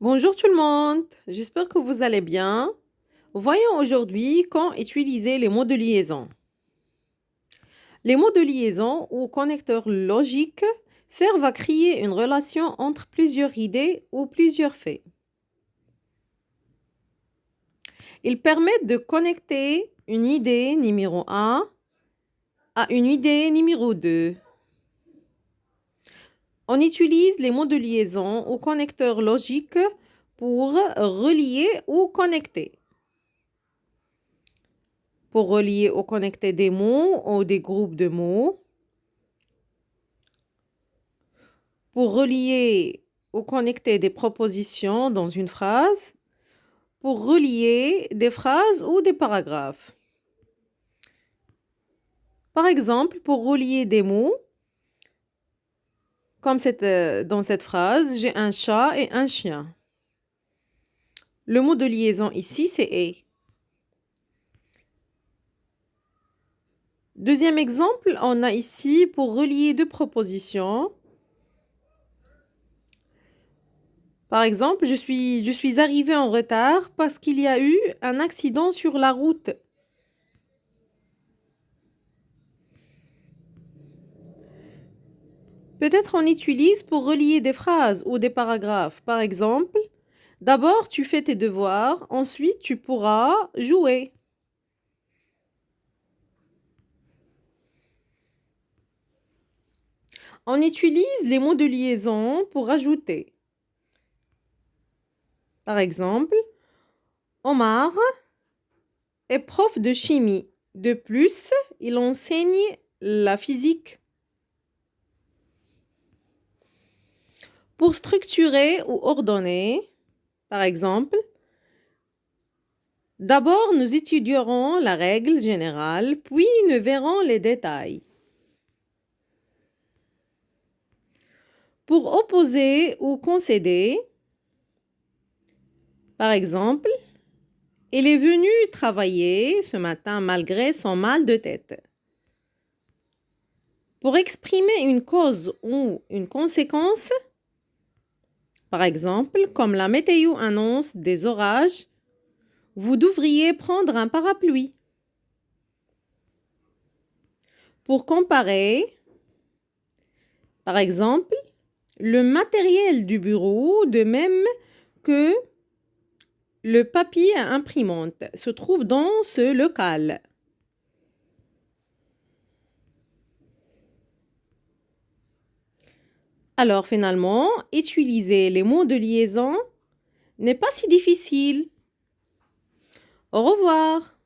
Bonjour tout le monde, j'espère que vous allez bien. Voyons aujourd'hui quand utiliser les mots de liaison. Les mots de liaison ou connecteurs logiques servent à créer une relation entre plusieurs idées ou plusieurs faits. Ils permettent de connecter une idée numéro 1 à une idée numéro 2. On utilise les mots de liaison ou connecteurs logiques pour relier ou connecter. Pour relier ou connecter des mots ou des groupes de mots. Pour relier ou connecter des propositions dans une phrase. Pour relier des phrases ou des paragraphes. Par exemple, pour relier des mots, comme dans cette phrase, j'ai un chat et un chien. Le mot de liaison ici, c'est et. Deuxième exemple, on a ici pour relier deux propositions. Par exemple, je suis arrivée en retard parce qu'il y a eu un accident sur la route. Peut-être on utilise pour relier des phrases ou des paragraphes. Par exemple, d'abord tu fais tes devoirs, ensuite tu pourras jouer. On utilise les mots de liaison pour ajouter. Par exemple, Omar est prof de chimie. De plus, il enseigne la physique. Pour structurer ou ordonner, par exemple, d'abord nous étudierons la règle générale, puis nous verrons les détails. Pour opposer ou concéder, par exemple, il est venu travailler ce matin malgré son mal de tête. Pour exprimer une cause ou une conséquence, par exemple, comme la météo annonce des orages, vous devriez prendre un parapluie. Pour comparer, par exemple, le matériel du bureau, de même que le papier à imprimante, se trouve dans ce local. Alors finalement, utiliser les mots de liaison n'est pas si difficile. Au revoir.